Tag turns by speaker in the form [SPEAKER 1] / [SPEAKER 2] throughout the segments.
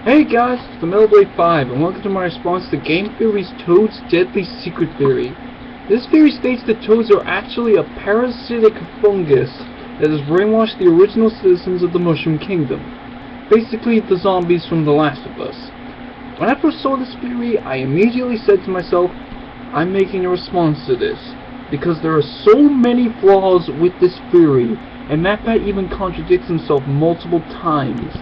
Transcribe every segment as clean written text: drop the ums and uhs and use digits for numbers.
[SPEAKER 1] Hey guys, it's the Metalblade 5, and welcome to my response to Game Theory's Toad's Deadly Secret Theory. This theory states that toads are actually a parasitic fungus that has brainwashed the original citizens of the Mushroom Kingdom. Basically, the zombies from The Last of Us. When I first saw this theory, I immediately said to myself, I'm making a response to this, because there are so many flaws with this theory, and MatPat even contradicts himself multiple times.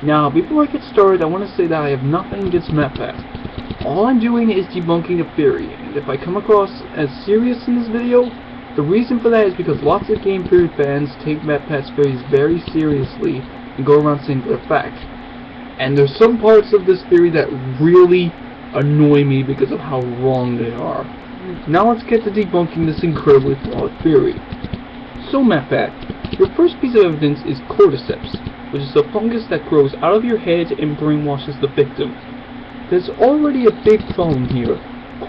[SPEAKER 1] Now, before I get started, I want to say that I have nothing against MatPat. All I'm doing is debunking a theory, and if I come across as serious in this video, the reason for that is because lots of game theory fans take MatPat's theories very seriously and go around saying they're fact. And there's some parts of this theory that really annoy me because of how wrong they are. Now let's get to debunking this incredibly flawed theory. So MatPat, your first piece of evidence is cordyceps, which is a fungus that grows out of your head and brainwashes the victim. There's already a big problem here.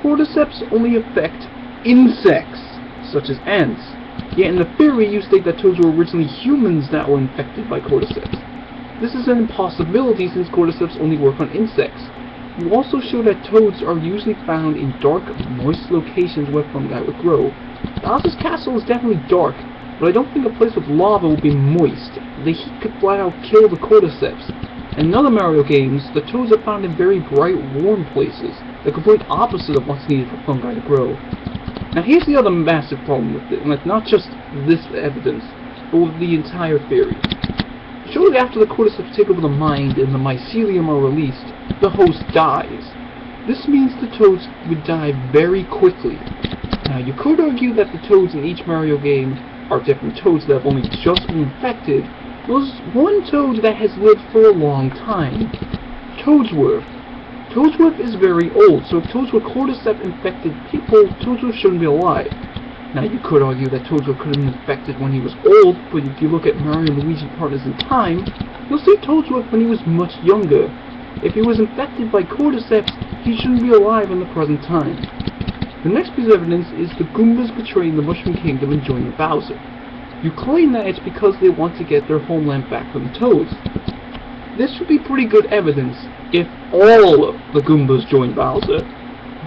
[SPEAKER 1] Cordyceps only affect insects, such as ants. Yet in the theory you state that toads were originally humans that were infected by cordyceps. This is an impossibility since cordyceps only work on insects. You also show that toads are usually found in dark, moist locations where fungi would grow. Bowser's castle is definitely dark, but I don't think a place with lava will be moist. The heat could flat out kill the cordyceps. In other Mario games, the toads are found in very bright, warm places, the complete opposite of what's needed for fungi to grow. Now here's the other massive problem with it, like not just this evidence, but with the entire theory. Shortly after the cordyceps take over the mind and the mycelium are released, the host dies. This means the toads would die very quickly. Now you could argue that the toads in each Mario game are different toads that have only just been infected. There's one toad that has lived for a long time. Toadsworth. Toadsworth is very old, so if toads were cordyceps infected people, Toadsworth shouldn't be alive. Now you could argue that Toadsworth could have been infected when he was old, but if you look at Mario and Luigi Partners in Time, you'll see Toadsworth when he was much younger. If he was infected by cordyceps, he shouldn't be alive in the present time. The next piece of evidence is the Goombas betraying the Mushroom Kingdom and joining Bowser. You claim that it's because they want to get their homeland back from the Toads. This would be pretty good evidence if all the Goombas join Bowser,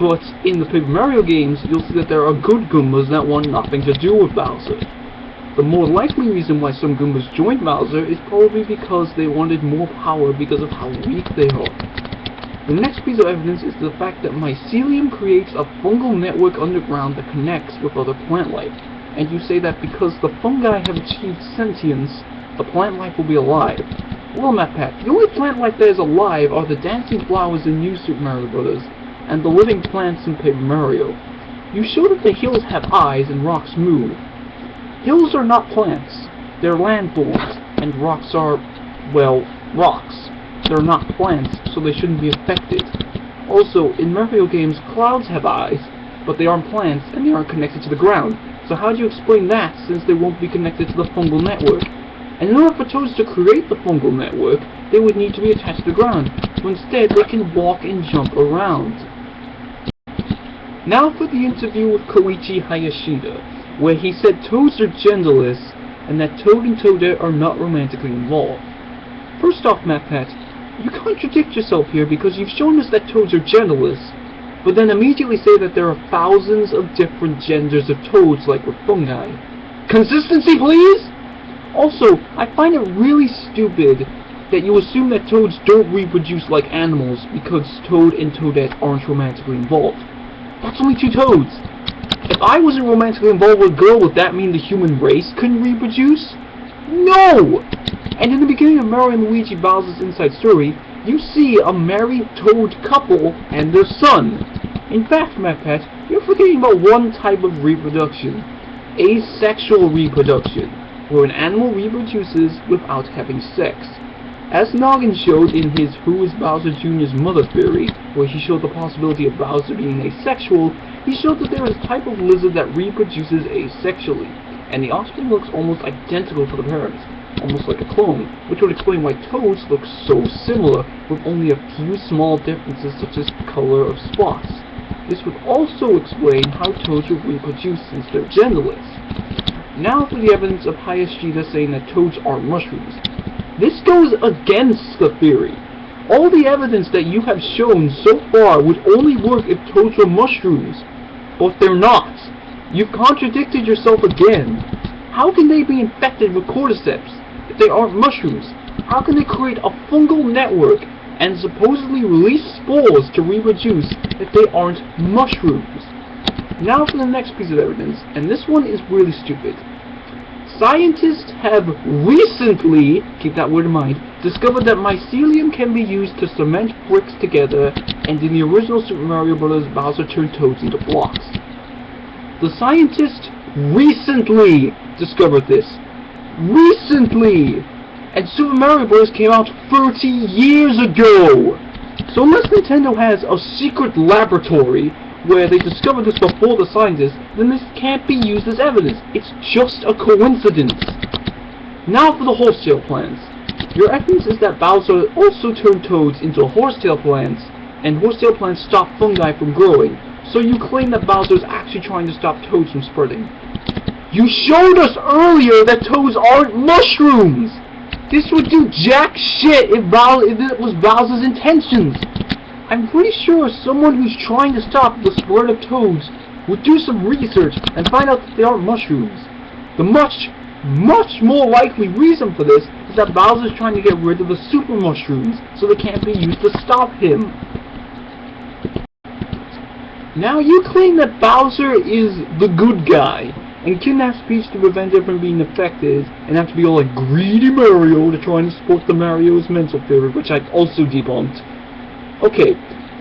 [SPEAKER 1] but in the Paper Mario games, you'll see that there are good Goombas that want nothing to do with Bowser. The more likely reason why some Goombas joined Bowser is probably because they wanted more power because of how weak they are. The next piece of evidence is the fact that mycelium creates a fungal network underground that connects with other plant life, and you say that because the fungi have achieved sentience, the plant life will be alive. Well, MatPat, the only plant life that is alive are the dancing flowers in New Super Mario Bros., and the living plants in Paper Mario. You show that the hills have eyes and rocks move. Hills are not plants, they're landforms, and rocks are, well, rocks. They're not plants, so they shouldn't be affected. Also, in Mario games, clouds have eyes, but they aren't plants and they aren't connected to the ground. So how do you explain that, since they won't be connected to the fungal network? And in order for toads to create the fungal network, they would need to be attached to the ground, so instead they can walk and jump around. Now for the interview with Koichi Hayashida, where he said toads are genderless, and that Toad and Toadette are not romantically involved. First off, MatPat, you contradict yourself here because you've shown us that toads are genderless, but then immediately say that there are thousands of different genders of toads like with fungi. Consistency, please? Also, I find it really stupid that you assume that toads don't reproduce like animals because Toad and Toadette aren't romantically involved. That's only two toads. If I wasn't romantically involved with a girl, would that mean the human race couldn't reproduce? No! And in the beginning of Mario and Luigi Bowser's Inside Story, you see a married toad couple and their son. In fact, MatPat, you're forgetting about one type of reproduction. Asexual reproduction, where an animal reproduces without having sex. As Noggin showed in his Who is Bowser Jr.'s Mother theory, where he showed the possibility of Bowser being asexual, he showed that there is a type of lizard that reproduces asexually, and the offspring looks almost identical to the parents, almost like a clone, which would explain why toads look so similar, with only a few small differences such as color of spots. This would also explain how toads would reproduce since they're genderless. Now for the evidence of Hayashida saying that toads are mushrooms. This goes against the theory. All the evidence that you have shown so far would only work if toads were mushrooms, but they're not. You've contradicted yourself again. How can they be infected with cordyceps if they aren't mushrooms? How can they create a fungal network and supposedly release spores to reproduce if they aren't mushrooms? Now for the next piece of evidence, and this one is really stupid. Scientists have recently, keep that word in mind, discovered that mycelium can be used to cement bricks together, and in the original Super Mario Bros. Bowser turned toads into blocks. The scientists recently discovered this. Recently! And Super Mario Bros. Came out 30 years ago! So unless Nintendo has a secret laboratory where they discovered this before the scientists, then this can't be used as evidence. It's just a coincidence. Now for the horsetail plants. Your evidence is that Bowser also turned toads into horsetail plants, and horsetail plants stop fungi from growing. So you claim that Bowser is actually trying to stop toads from spreading. You showed us earlier that toads aren't mushrooms! This would do jack shit if it was Bowser's intentions. I'm pretty sure someone who's trying to stop the spread of toads would do some research and find out that they aren't mushrooms. The much more likely reason for this is that Bowser's trying to get rid of the super mushrooms so they can't be used to stop him. Now you claim that Bowser is the good guy and kidnaps Peach to prevent her from being affected and have to be all like greedy Mario to try and support the Mario's mental theory, which I've also debunked. Okay,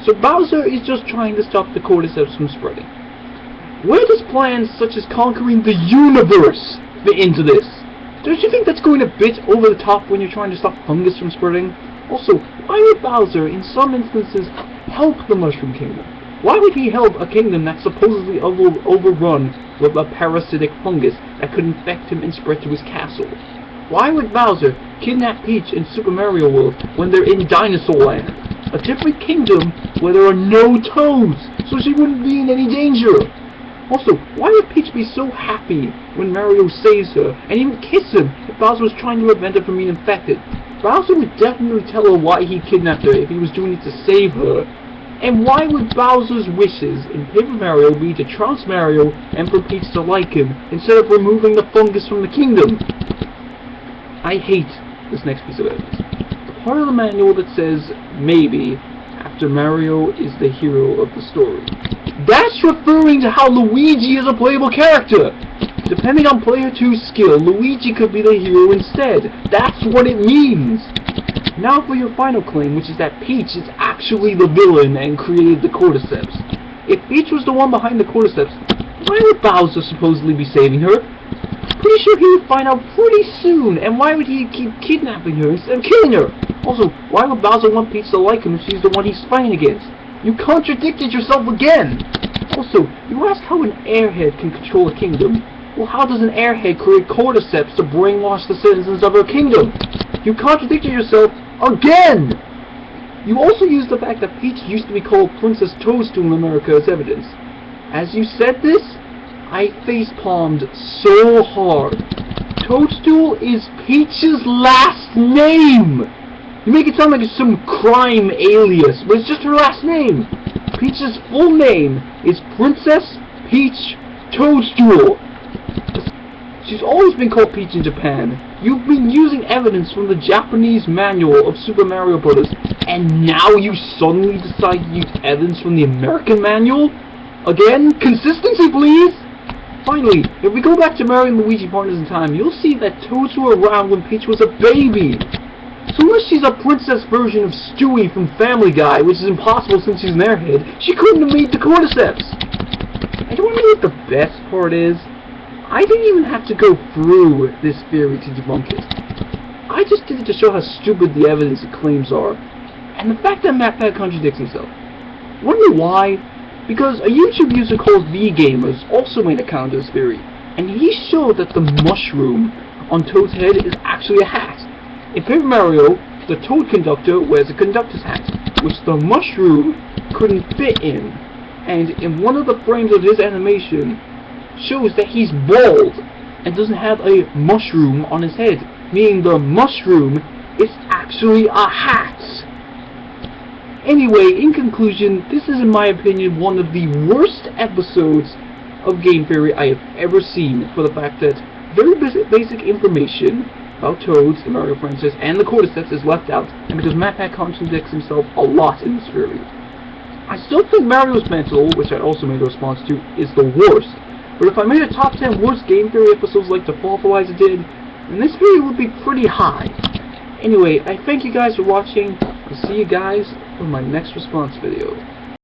[SPEAKER 1] so Bowser is just trying to stop the cordyceps from spreading. Where does plans such as conquering the universe fit into this? Don't you think that's going a bit over the top when you're trying to stop fungus from spreading? Also, why would Bowser, in some instances, help the Mushroom Kingdom? Why would he help a kingdom that's supposedly overrun with a parasitic fungus that could infect him and spread to his castle? Why would Bowser kidnap Peach in Super Mario World when they're in Dinosaur Land? A different kingdom where there are no toads, so she wouldn't be in any danger. Also, why would Peach be so happy when Mario saves her, and even kiss him if Bowser was trying to prevent her from being infected? Bowser would definitely tell her why he kidnapped her if he was doing it to save her. And why would Bowser's wishes in Paper Mario be to trounce Mario and for Peach to like him, instead of removing the fungus from the kingdom? I hate this next piece of evidence. Part of the manual that says, maybe, after Mario is the hero of the story. That's referring to how Luigi is a playable character! Depending on player 2's skill, Luigi could be the hero instead. That's what it means! Now for your final claim, which is that Peach is actually the villain and created the cordyceps. If Peach was the one behind the cordyceps, why would Bowser supposedly be saving her? Pretty sure he would find out pretty soon, and why would he keep kidnapping her instead of killing her? Also, why would Bowser want Peach to like him if she's the one he's fighting against? You contradicted yourself again! Also, you asked how an airhead can control a kingdom. Well, how does an airhead create cordyceps to brainwash the citizens of her kingdom? You contradicted yourself again! You also used the fact that Peach used to be called Princess Toadstool in America as evidence. As you said this, I facepalmed so hard. Toadstool is Peach's last name! You make it sound like it's some crime alias, but it's just her last name. Peach's full name is Princess Peach Toadstool. She's always been called Peach in Japan. You've been using evidence from the Japanese manual of Super Mario Bros. And now you suddenly decide to use evidence from the American manual? Again, consistency please! Finally, if we go back to Mario and Luigi Partners in Time, you'll see that Toads were around when Peach was a baby. So unless she's a princess version of Stewie from Family Guy, which is impossible since she's an airhead, she couldn't have made the cordyceps. And you want to know what the best part is? I didn't even have to go through this theory to debunk it. I just did it to show how stupid the evidence it claims are, and the fact that MatPat contradicts himself. Wanna know why? Because a YouTube user called VGamers also made a counter to this theory, and he showed that the mushroom on Toad's head is actually a hat. In Paper Mario, the Toad conductor wears a conductor's hat, which the mushroom couldn't fit in, and in one of the frames of his animation shows that he's bald and doesn't have a mushroom on his head, meaning the mushroom is actually a hat. Anyway, in conclusion, this is in my opinion one of the worst episodes of Game Theory I have ever seen, for the fact that very basic information about Toads, the Mario franchise, and the Cordyceps is left out, and because MatPat contradicts himself a lot in this theory. I still think Mario's Mantle, which I also made a response to, is the worst. But if I made a top 10 worst Game Theory episodes like the Fawful-Liza did, then this video would be pretty high. Anyway, I thank you guys for watching. I'll see you guys on my next response video.